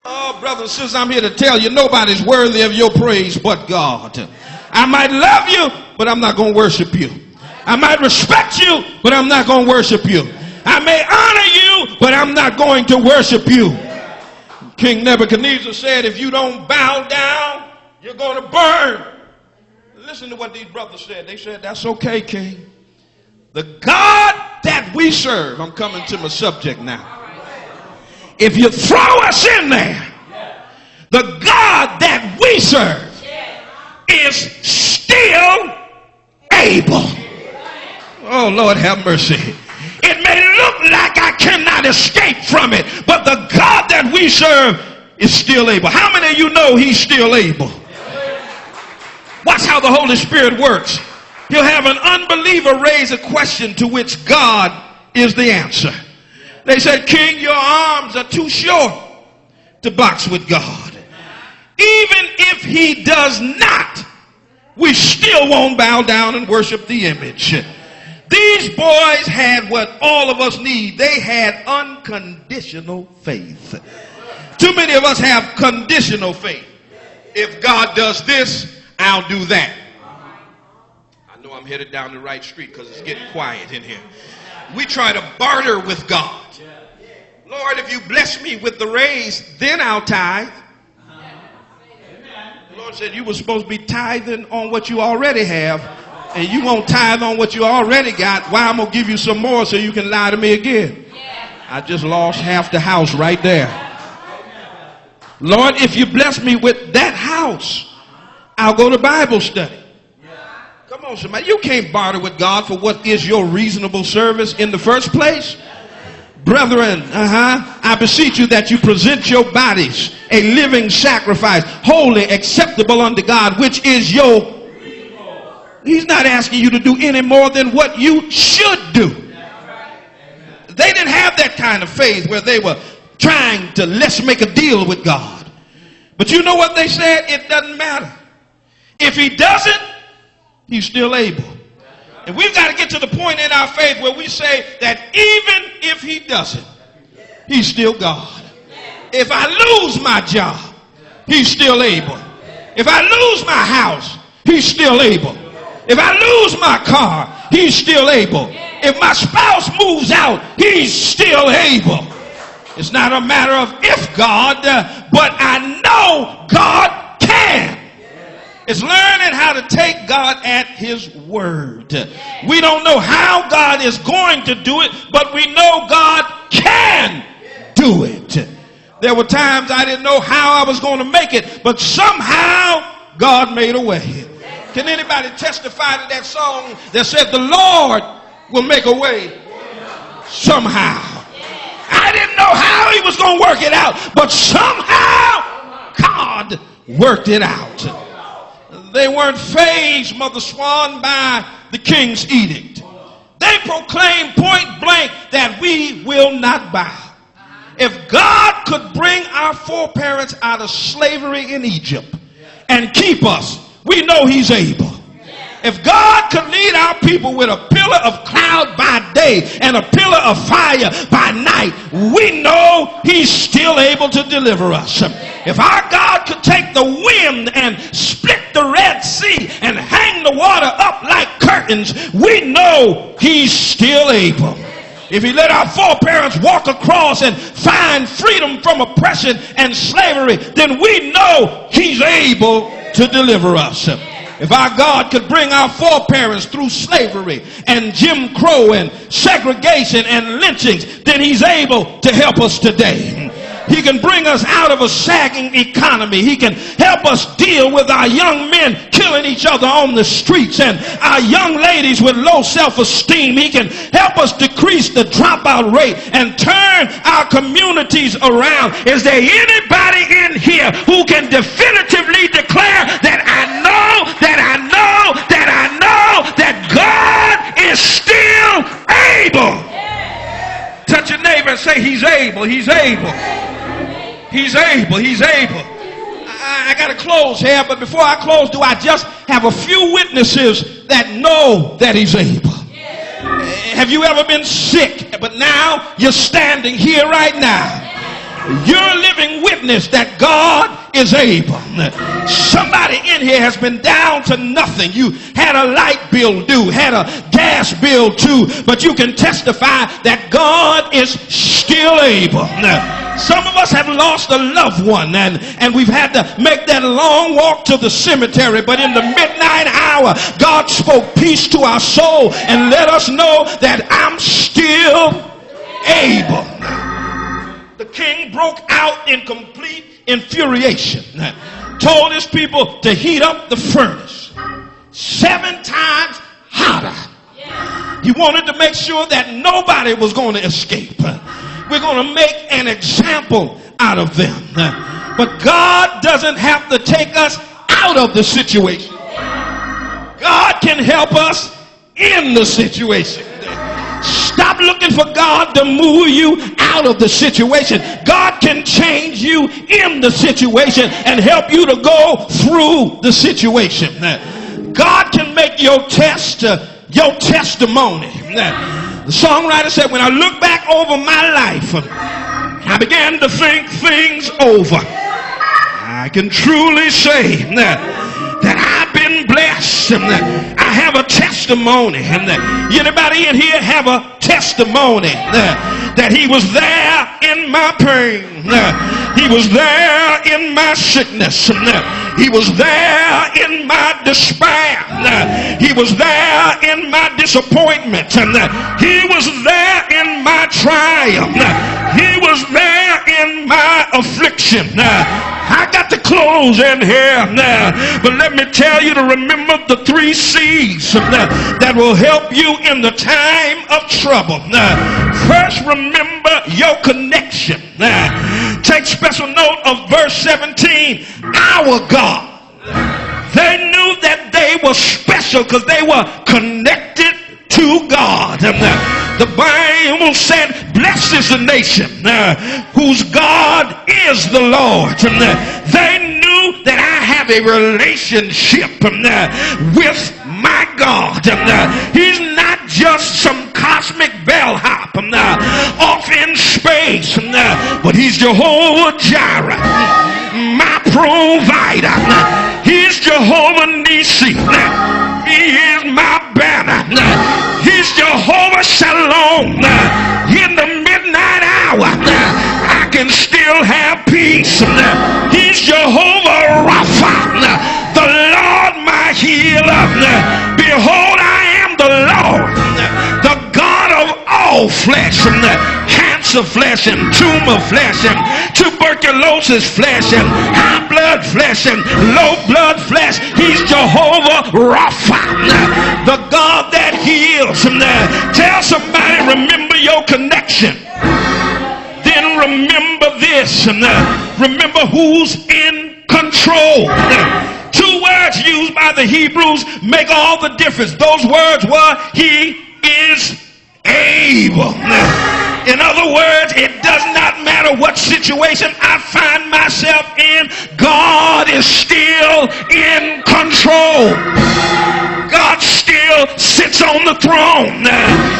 Oh, brothers and sisters, I'm here to tell you, nobody's worthy of your praise but God. I might love you, but I'm not going to worship you. I might respect you, but I'm not going to worship you. I may honor you, but I'm not going to worship you. King Nebuchadnezzar said, if you don't bow down, you're going to burn. Listen to what these brothers said. They said, that's okay, King. The God that we serve, I'm coming to my subject now. If you throw us in there, the God that we serve is still able. Oh, Lord, have mercy. It may look like I cannot escape from it, but the God that we serve is still able. How many of you know he's still able? Watch how the Holy Spirit works. He'll have an unbeliever raise a question to which God is the answer. They said, King, your arms are too short to box with God. Even if he does not, we still won't bow down and worship the image. These boys had what all of us need. They had unconditional faith. Too many of us have conditional faith. If God does this, I'll do that. I know I'm headed down the right street because it's getting quiet in here. We try to barter with God. Lord, if you bless me with the raise, then I'll tithe. The Lord said you were supposed to be tithing on what you already have, and you won't tithe on what you already got. Why I'm going to give you some more so you can lie to me again? I just lost half the house right there. Lord, if you bless me with that house, I'll go to Bible study. Come on, somebody. You can't barter with God for what is your reasonable service in the first place. Brethren, I beseech you that you present your bodies a living sacrifice, holy, acceptable unto God, which is your... He's not asking you to do any more than what you should do. They didn't have that kind of faith where they were trying to let's make a deal with God. But you know what they said? It doesn't matter. If he doesn't, he's still able. And we've got to get to the point in our faith where we say that even if he doesn't, he's still God. If I lose my job, he's still able. If I lose my house, he's still able. If I lose my car, he's still able. If my spouse moves out, he's still able. It's not a matter of if God, but I know God can. It's learning how to take God at his word. We don't know how God is going to do it, but we know God can do it. There were times I didn't know how I was going to make it, but somehow God made a way. Can anybody testify to that song that said the Lord will make a way somehow? I didn't know how he was going to work it out, but somehow God worked it out. They weren't fazed, Mother Swan, by the king's edict. They proclaimed point blank that we will not bow. If God could bring our foreparents out of slavery in Egypt and keep us, we know he's able. If God could lead our people with a pillar of cloud by day and a pillar of fire by night, we know he's still able to deliver us. If our God could take the wind and split the Red Sea and hang the water up like curtains, we know he's still able. If he let our foreparents walk across and find freedom from oppression and slavery, then we know he's able to deliver us. If our God could bring our foreparents through slavery and Jim Crow and segregation and lynchings, then he's able to help us today. He can bring us out of a sagging economy. He can help us deal with our young men killing each other on the streets and our young ladies with low self-esteem. He can help us decrease the dropout rate and turn our communities around. Is there anybody in here who can definitively declare that I know that God is still able? Touch your neighbor and say he's able, he's able. He's able, he's able. I got to close here, but before I close, do I just have a few witnesses that know that he's able? Have you ever been sick, but now you're standing here right now? You're a living witness that God is able. Somebody in here has been down to nothing. You had a light bill due, had a gas bill too, but you can testify that God is still able. Some of us have lost a loved one and we've had to make that long walk to the cemetery, but in the midnight hour, God spoke peace to our soul and let us know that I'm still able. The king broke out in complete infuriation, told his people to heat up the furnace 7 times hotter. He wanted to make sure that nobody was going to escape. We're going to make an example out of them. But God doesn't have to take us out of the situation. God can help us in the situation. Stop looking for God to move you out of the situation. God can change you in the situation and help you to go through the situation. God can make your test your testimony. The songwriter said, when I look back over my life, I began to think things over. I can truly say that I've been blessed. I have a testimony. Anybody in here have a testimony that he was there in my pain? He was there in my sickness. He was there in my despair. He was there in my disappointment. He was there in my triumph. He was there in my affliction. I got to close in here now, but let me tell you to remember the 3 C's that will help you in the time of trouble. First, remember your connection. Take special note of verse 17. Our God. They knew that they were special because they were connected to God. The Bible said, blessed is the nation whose God is the Lord. They knew that I have a relationship with my God. He's not just some cosmic bellhop off in space, but he's Jehovah Jireh, my provider. He's Jehovah Nissi. He is my banner. He's Jehovah Shalom. In the midnight hour, I can still have peace. He's Jehovah Rapha, the Lord my healer. Behold, I am the Lord, the God of all flesh, cancer flesh and tumor flesh and tuberculosis flesh and high blood flesh and low blood flesh. He's Jehovah Rapha, the God that heals. Tell somebody, remember your connection. Then remember this. Remember who's in control. 2 words used by the Hebrews make all the difference. Those words were, he is able. In other words, it does not matter what situation I find myself in, God is still in control. God still sits on the throne.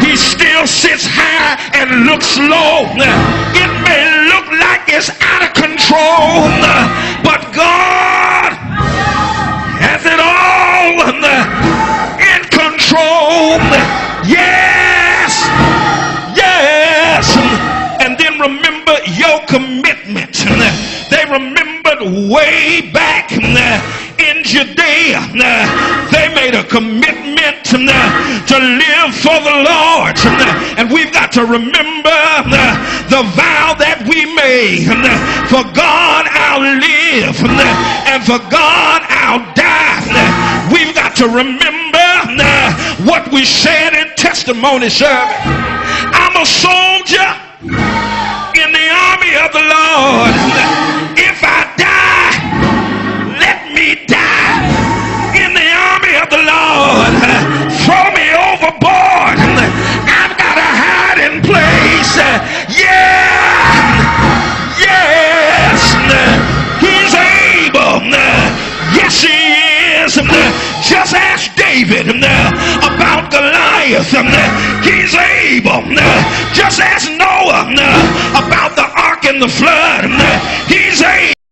He still sits high and looks low. It may look like it's out of control, but God has it all in control. Yes. Yes. And then remember your commitment. They remembered way back in Judea. They made a commitment to live for the Lord. And we've got to remember the vow that we made. For God I'll live, and for God I'll die. We've got to remember what we said in testimony service. I'm a soldier in the army of the Lord. If I die, let me die in the army of the Lord. Throw me overboard. I've got a hiding place. Yeah. Yes. He's able. Yes, he is. Just ask David about Goliath. He's able. Just ask Noah about the ark and in the flood. He's able.